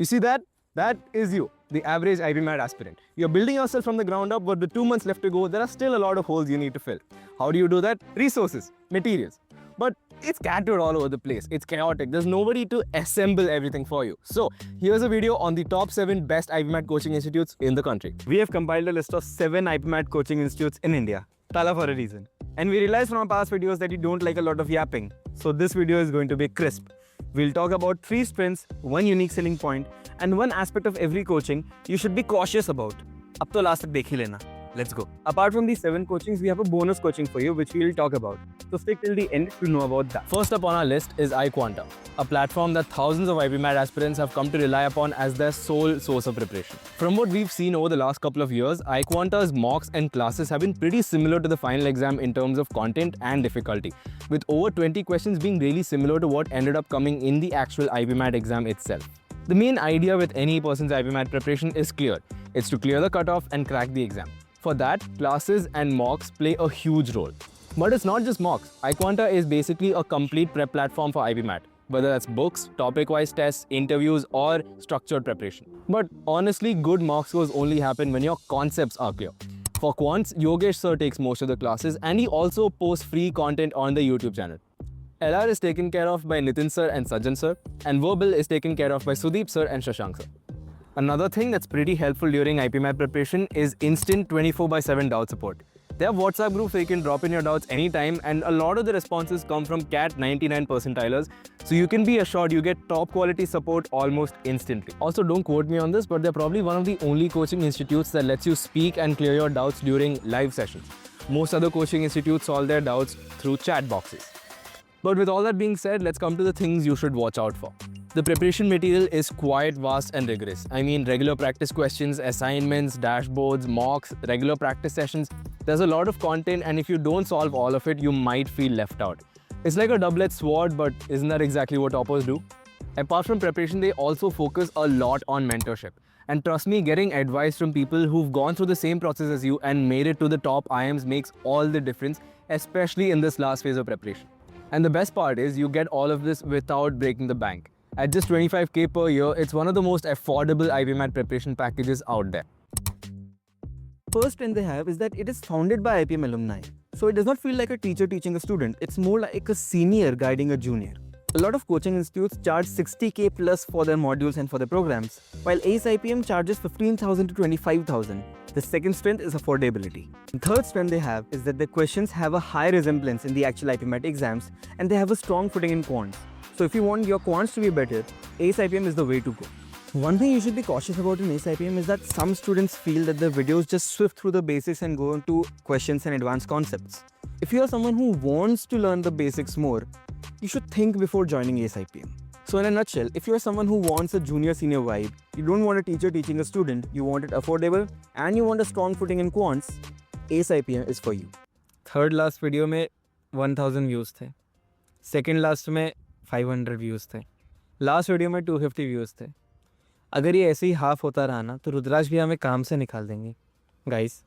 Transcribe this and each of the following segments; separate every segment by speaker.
Speaker 1: You see that? That is you, the average IPMAT aspirant. You're building yourself from the ground up, but with 2 months left to go, there are still a lot of holes you need to fill. How do you do that? Resources, materials. But it's scattered all over the place. It's chaotic. There's nobody to assemble everything for you. So here's a video on the top 7 best IPMAT coaching institutes in the country.
Speaker 2: We have compiled a list of 7 IPMAT coaching institutes in India. Tala for a reason. And we realized from our past videos that you don't like a lot of yapping. So this video is going to be crisp. We'll talk about 3 strengths, 1 unique selling point, and 1 aspect of every coaching you should be cautious about. Ab to last tak dekh hi lena. Let's go. Apart from these 7 coachings, we have a bonus coaching for you, which we will talk about. So stick till the end to know about that.
Speaker 1: First up on our list is iQuanta, a platform that thousands of IPMAT aspirants have come to rely upon as their sole source of preparation. From what we've seen over the last couple of years, iQuanta's mocks and classes have been pretty similar to the final exam in terms of content and difficulty, with over 20 questions being really similar to what ended up coming in the actual IPMAT exam itself. The main idea with any person's IPMAT preparation is clear. It's to clear the cutoff and crack the exam. For that, classes and mocks play a huge role. But it's not just mocks. iQuanta is basically a complete prep platform for IPMAT, whether that's books, topic-wise tests, interviews, or structured preparation. But honestly, good mock scores only happen when your concepts are clear. For quants, Yogesh sir takes most of the classes, and he also posts free content on the YouTube channel. LR is taken care of by Nitin sir and Sajjan sir, and Verbal is taken care of by Sudeep sir and Shashank sir. Another thing that's pretty helpful during IPMAT preparation is instant 24/7 doubt support. They have WhatsApp groups where you can drop in your doubts anytime, and a lot of the responses come from CAT 99 percentilers, so you can be assured you get top quality support almost instantly. Also, don't quote me on this, but they're probably one of the only coaching institutes that lets you speak and clear your doubts during live sessions. Most other coaching institutes solve their doubts through chat boxes. But with all that being said, let's come to the things you should watch out for. The preparation material is quite vast and rigorous. I mean, regular practice questions, assignments, dashboards, mocks, regular practice sessions. There's a lot of content, and if you don't solve all of it, you might feel left out. It's like a double-edged sword, but isn't that exactly what toppers do? Apart from preparation, they also focus a lot on mentorship. And trust me, getting advice from people who've gone through the same process as you and made it to the top IIMs makes all the difference, especially in this last phase of preparation. And the best part is you get all of this without breaking the bank. At just 25k per year, it's one of the most affordable IPMAT preparation packages out there.
Speaker 2: First strength they have is that it is founded by IPM alumni. So it does not feel like a teacher teaching a student. It's more like a senior guiding a junior. A lot of coaching institutes charge 60k plus for their modules and for their programs, while AceIPM charges 15,000 to 25,000. The second strength is affordability. The third strength they have is that their questions have a high resemblance in the actual IPMAT exams, and they have a strong footing in quants. So if you want your quants to be better, AceIPM is the way to go. One thing you should be cautious about in AceIPM is that some students feel that the videos just swift through the basics and go into questions and advanced concepts. If you are someone who wants to learn the basics more, you should think before joining AceIPM. So in a nutshell, if you are someone who wants a junior-senior vibe, you don't want a teacher teaching a student, you want it affordable, and you want a strong footing in quants, AceIPM is for you.
Speaker 3: Third last video में 1000 views थे. Second last में 500 views थे. Last video में 250 views थे. अगर ये ऐसे ही half होता रहा ना, तो रुद्राज भी हमें काम से निकाल देंगे. Guys,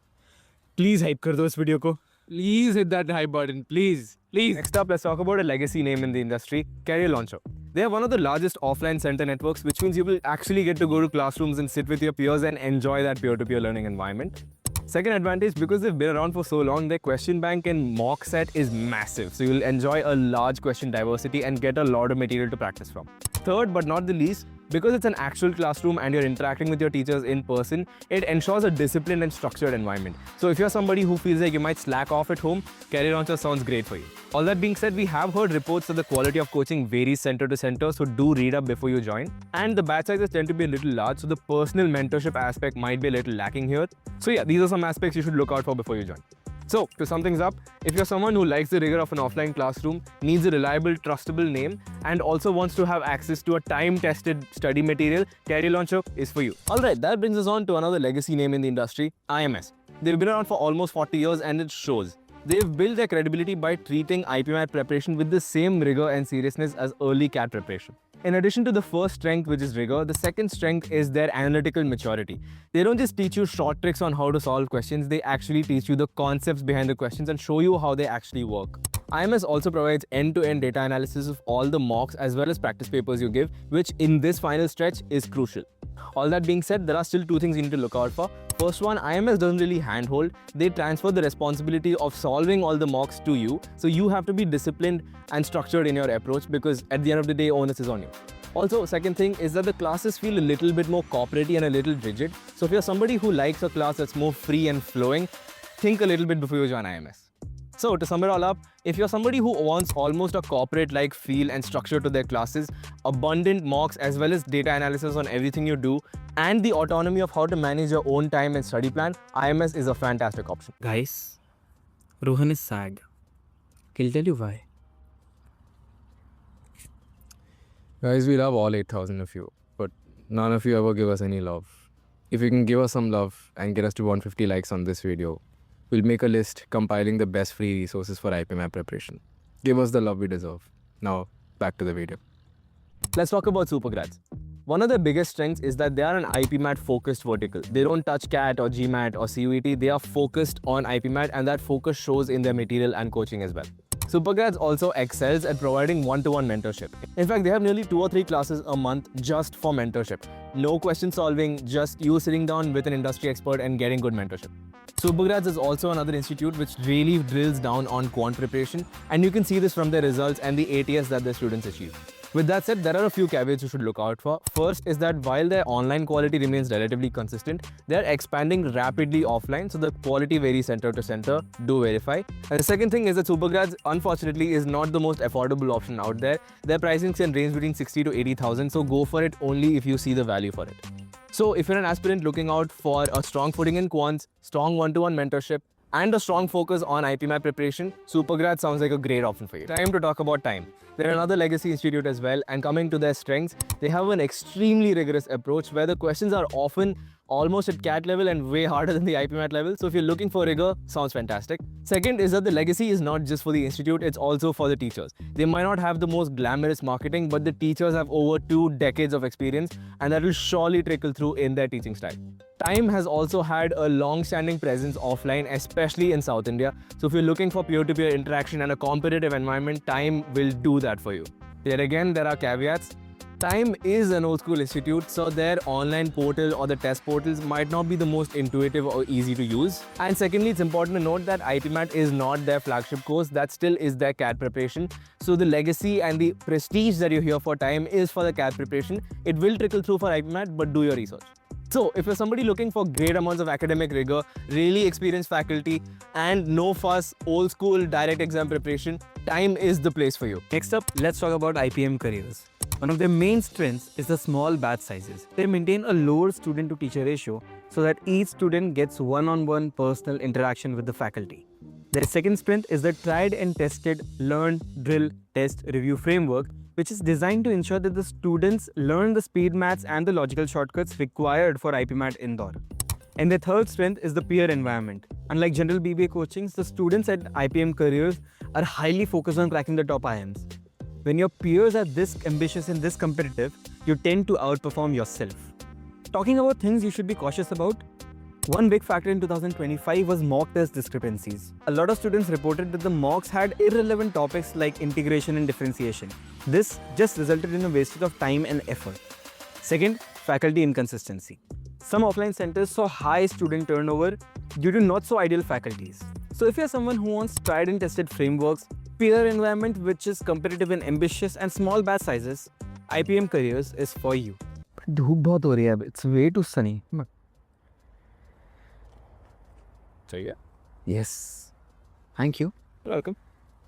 Speaker 3: please hype कर दो इस वीडियो को.
Speaker 1: Please hit that hype button, please. Next up, let's talk about a legacy name in the industry, Career Launcher. They are one of the largest offline center networks, which means you will actually get to go to classrooms and sit with your peers and enjoy that peer-to-peer learning environment. Second advantage, because they've been around for so long, their question bank and mock set is massive. So you'll enjoy a large question diversity and get a lot of material to practice from. Third, but not the least, because it's an actual classroom and you're interacting with your teachers in person, it ensures a disciplined and structured environment. So if you're somebody who feels like you might slack off at home, Career Launcher sounds great for you. All that being said, we have heard reports that the quality of coaching varies center to center, so do read up before you join. And the batch sizes tend to be a little large, so the personal mentorship aspect might be a little lacking here. So yeah, these are some aspects you should look out for before you join. So, to sum things up, if you're someone who likes the rigor of an offline classroom, needs a reliable, trustable name, and also wants to have access to a time-tested study material, Career Launcher is for you. Alright, that brings us on to another legacy name in the industry, IMS. They've been around for almost 40 years and it shows. They've built their credibility by treating IPMAT preparation with the same rigor and seriousness as early CAT preparation. In addition to the first strength, which is rigor, the second strength is their analytical maturity. They don't just teach you short tricks on how to solve questions, they actually teach you the concepts behind the questions and show you how they actually work. IMS also provides end-to-end data analysis of all the mocks as well as practice papers you give, which in this final stretch is crucial. All that being said, there are still two things you need to look out for. First one, IMS doesn't really handhold. They transfer the responsibility of solving all the mocks to you. So you have to be disciplined and structured in your approach, because at the end of the day, onus is on you. Also, second thing is that the classes feel a little bit more corporate-y and a little rigid. So if you're somebody who likes a class that's more free and flowing, think a little bit before you join IMS. So to sum it all up, if you're somebody who wants almost a corporate-like feel and structure to their classes, abundant mocks as well as data analysis on everything you do, and the autonomy of how to manage your own time and study plan, IMS is a fantastic option.
Speaker 3: Guys, Rohan is sad. He'll tell you why.
Speaker 1: Guys, we love all 8,000 of you, but none of you ever give us any love. If you can give us some love and get us to 150 likes on this video, we'll make a list compiling the best free resources for IPMAT preparation. Give us the love we deserve. Now, back to the video. Let's talk about SuperGrads. One of their biggest strengths is that they are an IPMAT focused vertical. They don't touch CAT or GMAT or CUET. They are focused on IPMAT, and that focus shows in their material and coaching as well. SuperGrads also excels at providing one-to-one mentorship. In fact, they have nearly 2 or 3 classes a month just for mentorship. No question solving, just you sitting down with an industry expert and getting good mentorship. SuperGrads is also another institute which really drills down on quant preparation, and you can see this from their results and the ATS that their students achieve. With that said, there are a few caveats you should look out for. First is that while their online quality remains relatively consistent, they're expanding rapidly offline, so the quality varies center to center. Do verify. And the second thing is that SuperGrads, unfortunately, is not the most affordable option out there. Their pricing can range between 60 to 80,000, so go for it only if you see the value for it. So if you're an aspirant looking out for a strong footing in quants, strong one-to-one mentorship, and a strong focus on IPMAT preparation, SuperGrads sounds like a great option for you. Time to talk about T.I.M.E. They're another legacy institute as well, and coming to their strengths, they have an extremely rigorous approach where the questions are often almost at CAT level and way harder than the IPMAT level. So if you're looking for rigor, sounds fantastic. Second is that the legacy is not just for the institute, it's also for the teachers. They might not have the most glamorous marketing, but the teachers have over 2 decades of experience, and that will surely trickle through in their teaching style. T.I.M.E. has also had a long-standing presence offline, especially in South India. So if you're looking for peer-to-peer interaction and a competitive environment, T.I.M.E. will do that for you. Yet again, there are caveats. T.I.M.E. is an old-school institute, so their online portal or the test portals might not be the most intuitive or easy to use. And secondly, it's important to note that IPMAT is not their flagship course. That still is their CAT preparation. So the legacy and the prestige that you hear for T.I.M.E. is for the CAT preparation. It will trickle through for IPMAT, but do your research. So if you're somebody looking for great amounts of academic rigor, really experienced faculty, and no fuss, old school direct exam preparation, T.I.M.E. is the place for you.
Speaker 2: Next up, let's talk about IPM Careers. One of their main strengths is the small batch sizes. They maintain a lower student to teacher ratio so that each student gets one-on-one personal interaction with the faculty. Their second strength is the tried and tested learn, drill, test, review framework, which is designed to ensure that the students learn the speed maths and the logical shortcuts required for IPMAT Indore. And their third strength is the peer environment. Unlike general BBA coachings, the students at IPM Careers are highly focused on cracking the top IIMs. When your peers are this ambitious and this competitive, you tend to outperform yourself. Talking about things you should be cautious about, one big factor in 2025 was mock test discrepancies. A lot of students reported that the mocks had irrelevant topics like integration and differentiation. This just resulted in a wastage of time and effort. Second, faculty inconsistency. Some offline centers saw high student turnover due to not so ideal faculties. So if you're someone who wants tried and tested frameworks, peer environment which is competitive and ambitious, and small batch sizes, IPM Careers is for you.
Speaker 3: धूप बहुत हो रही है अब. It's way too sunny.
Speaker 1: So yeah.
Speaker 3: Yes. Thank you.
Speaker 1: You're welcome.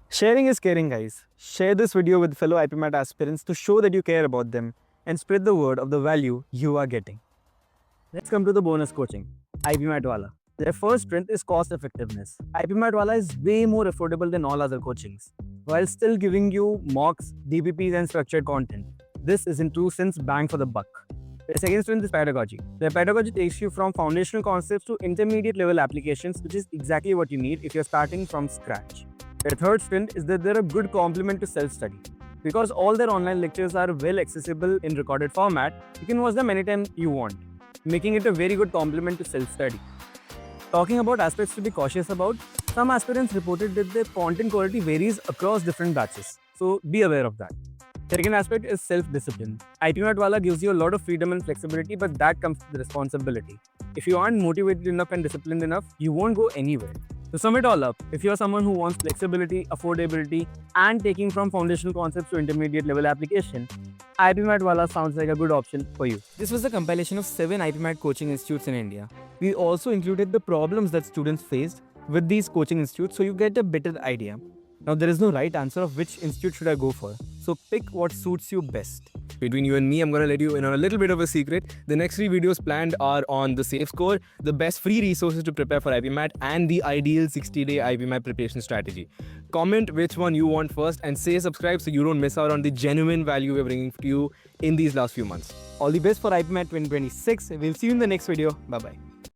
Speaker 2: Sharing is caring, guys. Share this video with fellow IPMAT aspirants to show that you care about them and spread the word of the value you are getting. Let's come to the bonus coaching. IPMAT Wallah. Their first strength is cost effectiveness. IPMAT Wallah is way more affordable than all other coachings, while still giving you mocks, DPPs and structured content. This is in true sense bang for the buck. Their second strength is pedagogy. Their pedagogy takes you from foundational concepts to intermediate level applications, which is exactly what you need if you're starting from scratch. Their third strength is that they're a good complement to self-study. Because all their online lectures are well accessible in recorded format, you can watch them anytime you want, making it a very good complement to self-study. Talking about aspects to be cautious about, Some aspirants reported that their content quality varies across different batches, so be aware of that. Second aspect is self-discipline. IPMAT Wallah gives you a lot of freedom and flexibility, but that comes with responsibility. If you aren't motivated enough and disciplined enough, you won't go anywhere. To sum it all up, if you're someone who wants flexibility, affordability, and taking from foundational concepts to intermediate level application, IPMAT Wallah sounds like a good option for you.
Speaker 3: This was a compilation of 7 IPMAT coaching institutes in India. We also included the problems that students faced with these coaching institutes so you get a better idea. Now, there is no right answer of which institute should I go for. So pick what suits you best.
Speaker 1: Between you and me, I'm going to let you in on a little bit of a secret. The next 3 videos planned are on the safe score, the best free resources to prepare for IPMAT, and the ideal 60-day IPMAT preparation strategy. Comment which one you want first and say subscribe so you don't miss out on the genuine value we're bringing to you in these last few months.
Speaker 3: All the best for IPMAT 2026. We'll see you in the next video. Bye-bye.